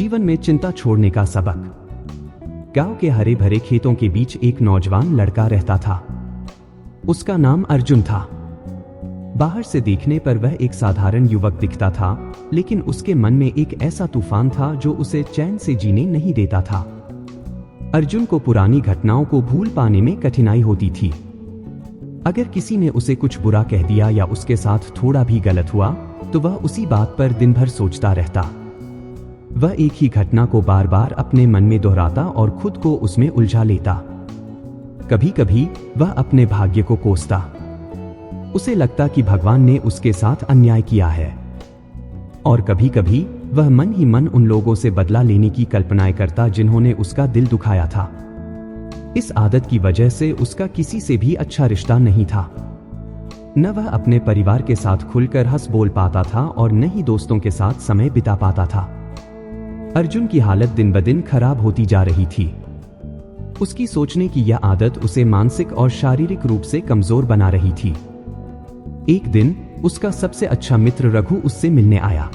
जीवन में चिंता छोड़ने का सबक। गांव के हरे भरे खेतों के बीच एक नौजवान लड़का रहता था। उसका नाम अर्जुन था। बाहर से देखने पर वह एक साधारण युवक दिखता था, लेकिन उसके मन में एक ऐसा तूफान था जो उसे चैन से जीने नहीं देता था। अर्जुन को पुरानी घटनाओं को भूल पाने में कठिनाई होती थी। अगर किसी ने उसे कुछ बुरा कह दिया या उसके साथ थोड़ा भी गलत हुआ तो वह उसी बात पर दिन भर सोचता रहता। वह एक ही घटना को बार बार अपने मन में दोहराता और खुद को उसमें उलझा लेता। कभी कभी वह अपने भाग्य को कोसता। उसे लगता कि भगवान ने उसके साथ अन्याय किया है। और कभी कभी वह मन ही मन उन लोगों से बदला लेने की कल्पनाएं करता जिन्होंने उसका दिल दुखाया था। इस आदत की वजह से उसका किसी से भी अच्छा रिश्ता नहीं था। न वह अपने परिवार के साथ खुलकर हंस बोल पाता था और न ही दोस्तों के साथ समय बिता पाता था। अर्जुन की हालत दिन ब दिन खराब होती जा रही थी। उसकी सोचने की यह आदत उसे मानसिक और शारीरिक रूप से कमजोर बना रही थी। एक दिन उसका सबसे अच्छा मित्र रघु उससे मिलने आया।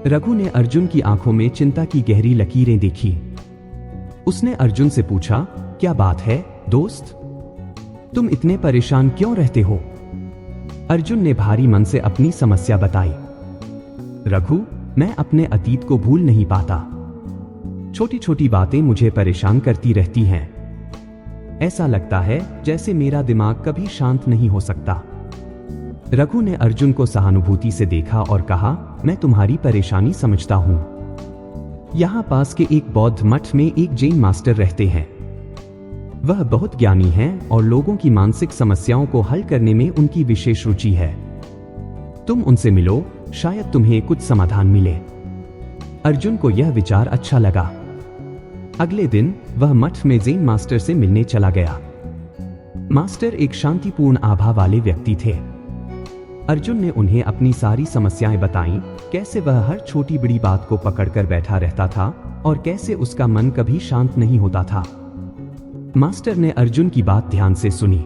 रघु ने अर्जुन की आंखों में चिंता की गहरी लकीरें देखी। उसने अर्जुन से पूछा, क्या बात है दोस्त? तुम इतने परेशान क्यों रहते हो? अर्जुन ने भारी मन से अपनी समस्या बताई। रघु, मैं अपने अतीत को भूल नहीं पाता। छोटी छोटी बातें मुझे परेशान करती रहती हैं। ऐसा लगता है जैसे मेरा दिमाग कभी शांत नहीं हो सकता। रघु ने अर्जुन को सहानुभूति से देखा और कहा, मैं तुम्हारी परेशानी समझता हूं। यहां पास के एक बौद्ध मठ में एक जैन मास्टर रहते हैं। वह बहुत ज्ञानी हैं और लोगों की मानसिक समस्याओं को हल करने में उनकी विशेष रुचि है। तुम उनसे मिलो, शायद तुम्हें कुछ समाधान मिले। अर्जुन को यह विचार अच्छा लगा। अगले दिन वह मठ में जैन मास्टर से मिलने चला गया। मास्टर एक शांतिपूर्ण आभा वाले व्यक्ति थे। अर्जुन ने उन्हें अपनी सारी समस्याएं बताईं, कैसे वह हर छोटी बड़ी बात को पकड़कर बैठा रहता था और कैसे उसका मन कभी शांत नहीं होता था। मास्टर ने अर्जुन की बात ध्यान से सुनी,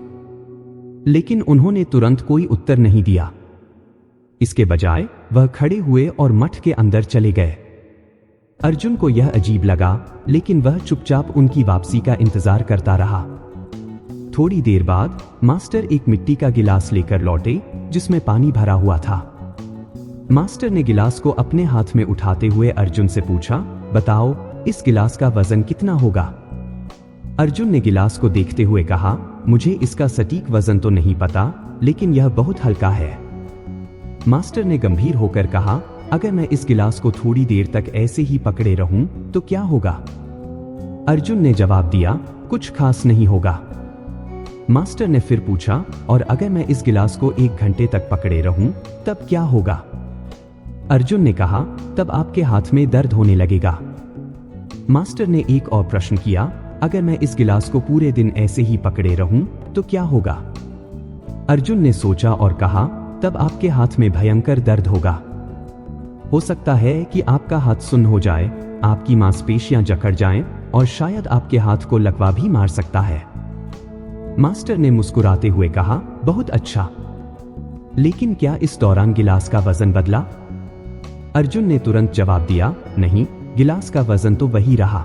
लेकिन उन्होंने तुरंत कोई उत्तर नहीं दिया। इसके बजाय वह खड़े हुए और मठ के अंदर चले गए। अर्जुन को यह अजीब लगा, लेकिन वह चुपचाप उनकी वापसी का इंतजार करता रहा। थोड़ी देर बाद मास्टर एक मिट्टी का गिलास लेकर लौटे जिसमें पानी भरा हुआ था। मास्टर ने गिलास को अपने हाथ में उठाते हुए अर्जुन से पूछा, बताओ इस गिलास का वजन कितना होगा? अर्जुन ने गिलास को देखते हुए कहा, मुझे इसका सटीक वजन तो नहीं पता, लेकिन यह बहुत हल्का है। मास्टर ने गंभीर होकर कहा, अगर मैं इस गिलास को थोड़ी देर तक ऐसे ही पकड़े रहूं तो क्या होगा? अर्जुन ने जवाब दिया, कुछ खास नहीं होगा। मास्टर ने फिर पूछा, और अगर मैं इस गिलास को 1 घंटे तक पकड़े रहूं तब क्या होगा? अर्जुन ने कहा, तब आपके हाथ में दर्द होने लगेगा। मास्टर ने एक और प्रश्न किया, अगर मैं इस गिलास को पूरे दिन ऐसे ही पकड़े रहूं तो क्या होगा? अर्जुन ने सोचा और कहा, तब आपके हाथ में भयंकर दर्द होगा। हो सकता है कि आपका हाथ सुन्न हो जाए, आपकी मांसपेशियां जकड़ जाएं और शायद आपके हाथ को लकवा भी मार सकता है। मास्टर ने मुस्कुराते हुए कहा, बहुत अच्छा, लेकिन क्या इस दौरान गिलास का वजन बदला? अर्जुन ने तुरंत जवाब दिया, नहीं, गिलास का वजन तो वही रहा।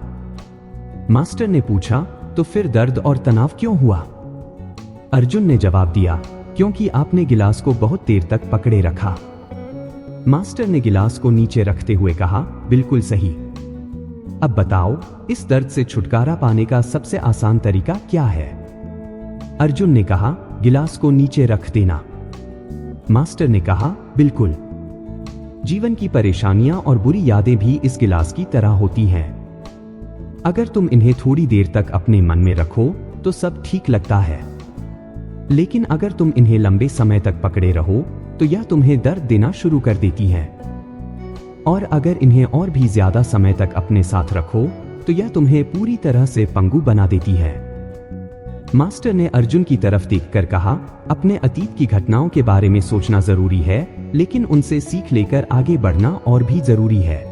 मास्टर ने पूछा, तो फिर दर्द और तनाव क्यों हुआ? अर्जुन ने जवाब दिया, क्योंकि आपने गिलास को बहुत देर तक पकड़े रखा। मास्टर ने गिलास को नीचे रखते हुए कहा, बिल्कुल सही। अब बताओ, इस दर्द से छुटकारा पाने का सबसे आसान तरीका क्या है? अर्जुन ने कहा, गिलास को नीचे रख देना। मास्टर ने कहा, बिल्कुल। जीवन की परेशानियां और बुरी यादें भी इस गिलास की तरह होती हैं। अगर तुम इन्हें थोड़ी देर तक अपने मन में रखो तो सब ठीक लगता है, लेकिन अगर तुम इन्हें लंबे समय तक पकड़े रहो तो यह तुम्हें दर्द देना शुरू कर देती है। और अगर इन्हें और भी ज्यादा समय तक अपने साथ रखो तो यह तुम्हें पूरी तरह से पंगु बना देती है। मास्टर ने अर्जुन की तरफ देखकर कहा, अपने अतीत की घटनाओं के बारे में सोचना जरूरी है, लेकिन उनसे सीख लेकर आगे बढ़ना और भी जरूरी है।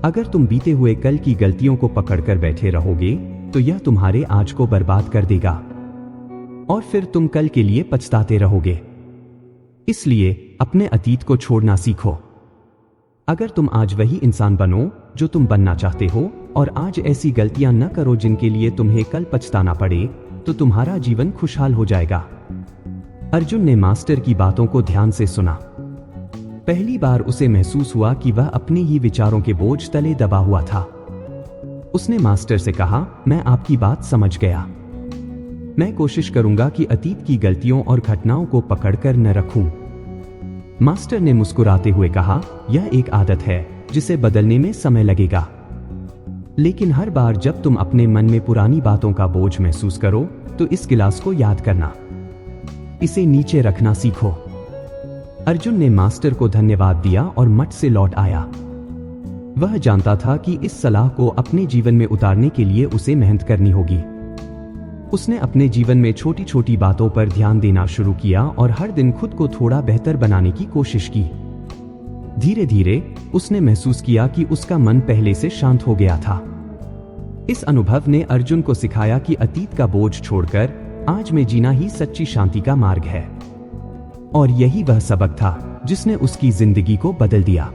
अगर तुम बीते हुए कल की गलतियों को पकड़कर बैठे रहोगे तो यह तुम्हारे आज को बर्बाद कर देगा और फिर तुम कल के लिए पछताते रहोगे। इसलिए अपने अतीत को छोड़ना सीखो। अगर तुम आज वही इंसान बनो जो तुम बनना चाहते हो और आज ऐसी गलतियां न करो जिनके लिए तुम्हें कल पछताना पड़े, तो तुम्हारा जीवन खुशहाल हो जाएगा। अर्जुन ने मास्टर की बातों को ध्यान से सुना। पहली बार उसे महसूस हुआ कि वह अपने ही विचारों के बोझ तले दबा हुआ था। उसने मास्टर से कहा, मैं आपकी बात समझ गया। मैं कोशिश करूंगा कि अतीत की गलतियों और घटनाओं को पकड़कर न रखूं। मास्टर ने मुस्कुराते हुए कहा, यह एक आदत है जिसे बदलने में समय लगेगा, लेकिन हर बार जब तुम अपने मन में पुरानी बातों का बोझ महसूस करो तो इस गिलास को याद करना, इसे नीचे रखना सीखो। अर्जुन ने मास्टर को धन्यवाद दिया और मठ से लौट आया। वह जानता था कि इस सलाह को अपने जीवन में उतारने के लिए उसे मेहनत करनी होगी। उसने अपने जीवन में छोटी छोटी बातों पर ध्यान देना शुरू किया और हर दिन खुद को थोड़ा बेहतर बनाने की कोशिश की। धीरे धीरे उसने महसूस किया कि उसका मन पहले से शांत हो गया था। इस अनुभव ने अर्जुन को सिखाया कि अतीत का बोझ छोड़कर आज में जीना ही सच्ची शांति का मार्ग है। और यही वह सबक था जिसने उसकी जिंदगी को बदल दिया।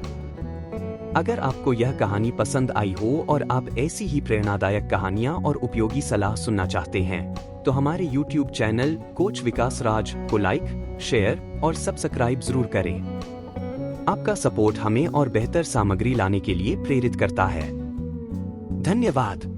अगर आपको यह कहानी पसंद आई हो और आप ऐसी ही प्रेरणादायक कहानियां और उपयोगी सलाह सुनना चाहते हैं, तो हमारे YouTube चैनल कोच विकास राज को लाइक, शेयर और सब्सक्राइब जरूर करें। आपका सपोर्ट हमें और बेहतर सामग्री लाने के लिए प्रेरित करता है। धन्यवाद।